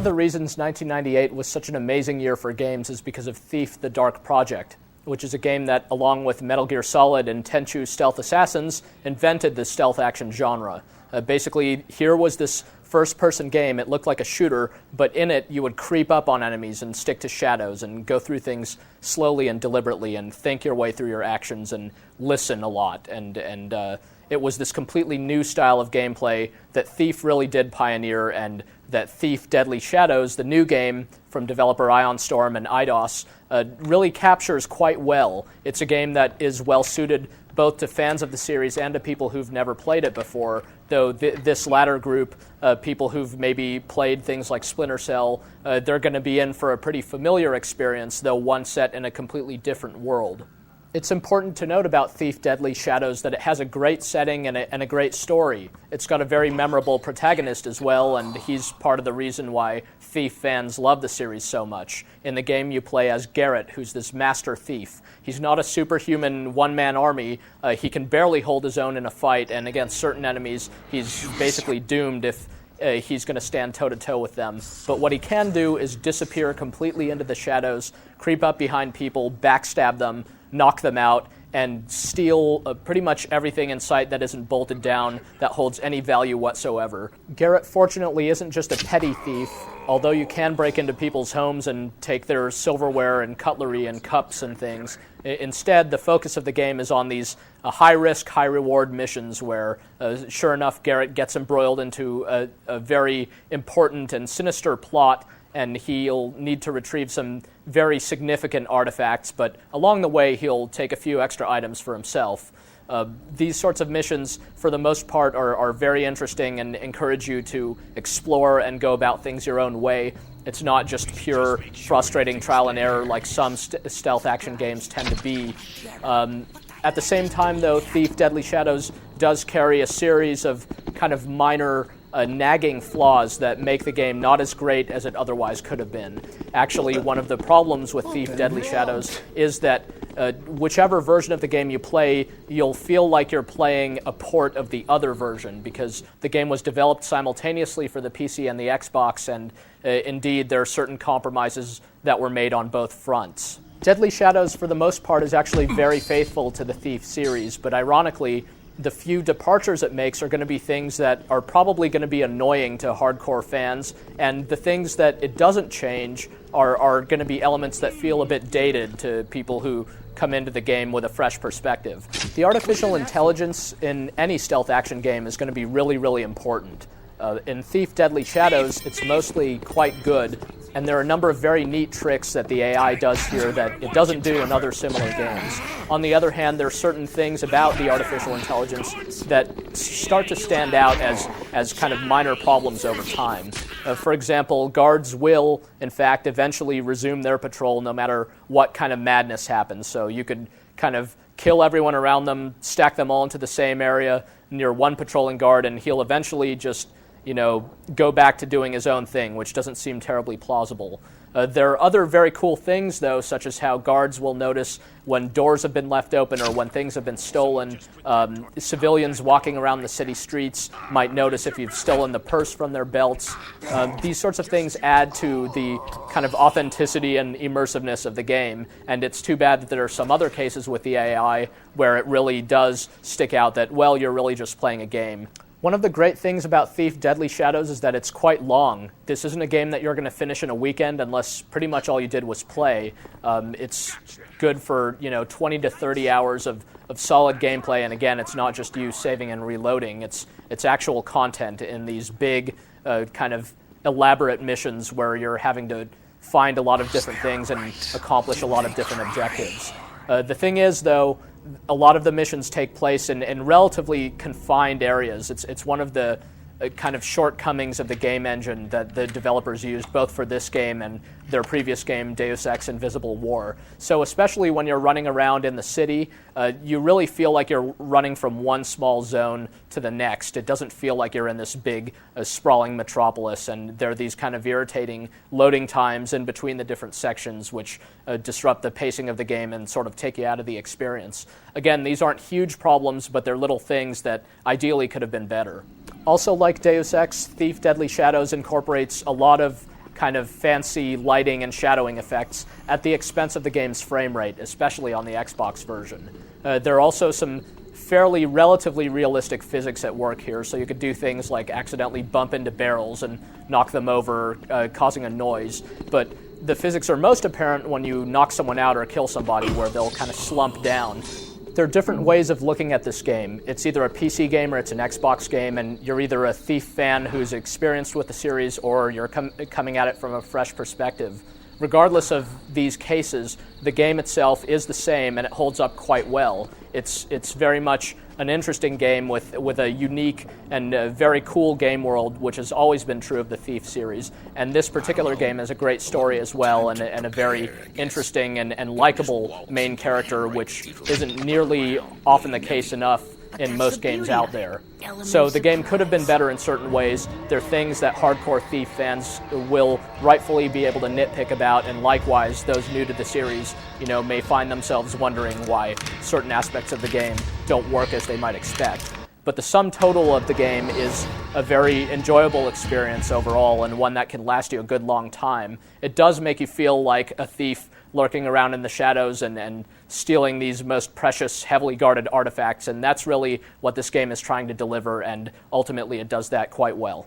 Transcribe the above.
of the reasons 1998 was such an amazing year for games is because of Thief: The Dark Project, which is a game that, along with Metal Gear Solid and Tenchu Stealth Assassins, invented the stealth action genre. Basically, here was this first-person game. It looked like a shooter, but in it you would creep up on enemies and stick to shadows and go through things slowly and deliberately and think your way through your actions and listen a lot. And it was this completely new style of gameplay that Thief really did pioneer, and that Thief: Deadly Shadows, the new game from developer Ion Storm and Eidos, really captures quite well. It's a game that is well-suited both to fans of the series and to people who've never played it before, though this latter group, people who've maybe played things like Splinter Cell, they're going to be in for a pretty familiar experience, though one set in a completely different world. It's important to note about Thief: Deadly Shadows that it has a great setting and a great story. It's got a very memorable protagonist as well, and he's part of the reason why Thief fans love the series so much. In the game, you play as Garrett, who's this master thief. He's not a superhuman one-man army. He can barely hold his own in a fight, and against certain enemies, he's basically doomed if he's going to stand toe-to-toe with them. But what he can do is disappear completely into the shadows, creep up behind people, backstab them, knock them out, and steal pretty much everything in sight that isn't bolted down that holds any value whatsoever. Garrett, fortunately, isn't just a petty thief, although you can break into people's homes and take their silverware and cutlery and cups and things. Instead, the focus of the game is on these high-risk, high-reward missions where, sure enough, Garrett gets embroiled into a very important and sinister plot, and he'll need to retrieve some very significant artifacts, but along the way he'll take a few extra items for himself. These sorts of missions, for the most part, are very interesting and encourage you to explore and go about things your own way. It's not just pure, frustrating trial and error like some stealth action games tend to be. At the same time, though, Thief: Deadly Shadows does carry a series of kind of minor nagging flaws that make the game not as great as it otherwise could have been. Actually, one of the problems with Thief: Deadly Shadows is that whichever version of the game you play, you'll feel like you're playing a port of the other version, because the game was developed simultaneously for the PC and the Xbox, and indeed there are certain compromises that were made on both fronts. Deadly Shadows, for the most part, is actually very faithful to the Thief series, but ironically, the few departures it makes are going to be things that are probably going to be annoying to hardcore fans, and the things that it doesn't change are going to be elements that feel a bit dated to people who come into the game with a fresh perspective. The artificial intelligence in any stealth action game is going to be really, really important. In Thief: Deadly Shadows, it's mostly quite good, and there are a number of very neat tricks that the AI does here that it doesn't do in other similar games. On the other hand, there are certain things about the artificial intelligence that start to stand out as kind of minor problems over time. For example, guards will, in fact, eventually resume their patrol no matter what kind of madness happens. So you could kind of kill everyone around them, stack them all into the same area near one patrolling guard, and he'll eventually just go back to doing his own thing, which doesn't seem terribly plausible. There are other very cool things, though, such as how guards will notice when doors have been left open or when things have been stolen. Civilians walking around the city streets might notice if you've stolen the purse from their belts. These sorts of things add to the kind of authenticity and immersiveness of the game, and it's too bad that there are some other cases with the AI where it really does stick out that, well, you're really just playing a game. One of the great things about Thief: Deadly Shadows is that it's quite long. This isn't a game that you're going to finish in a weekend unless pretty much all you did was play. It's good for 20 to 30 hours of solid gameplay, and again, it's not just you saving and reloading. It's actual content in these big kind of elaborate missions where you're having to find a lot of different things and accomplish a lot of different objectives. The thing is, though, a lot of the missions take place in relatively confined areas. It's one of the kind of shortcomings of the game engine that the developers used both for this game and their previous game, Deus Ex Invisible War. So especially when you're running around in the city, you really feel like you're running from one small zone to the next. It doesn't feel like you're in this big, sprawling metropolis, and there are these kind of irritating loading times in between the different sections which disrupt the pacing of the game and sort of take you out of the experience. Again, these aren't huge problems, but they're little things that ideally could have been better. Also, like Deus Ex, Thief: Deadly Shadows incorporates a lot of kind of fancy lighting and shadowing effects at the expense of the game's frame rate, especially on the Xbox version. There are also some fairly relatively realistic physics at work here, so you could do things like accidentally bump into barrels and knock them over, causing a noise. But the physics are most apparent when you knock someone out or kill somebody, where they'll kind of slump down. There are different ways of looking at this game. It's either a PC game or it's an Xbox game, and you're either a Thief fan who's experienced with the series or you're coming at it from a fresh perspective. Regardless of these cases, the game itself is the same and it holds up quite well. It's very much an interesting game with a unique and very cool game world, which has always been true of the Thief series. And this particular game has a great story as well, and a very interesting and likable main character, which isn't nearly often the case enough in most games out there. So the game could have been better in certain ways. There are things that hardcore Thief fans will rightfully be able to nitpick about, and likewise, those new to the series, may find themselves wondering why certain aspects of the game don't work as they might expect. But the sum total of the game is a very enjoyable experience overall, and one that can last you a good long time. It does make you feel like a thief lurking around in the shadows and stealing these most precious, heavily guarded artifacts, and that's really what this game is trying to deliver, and ultimately it does that quite well.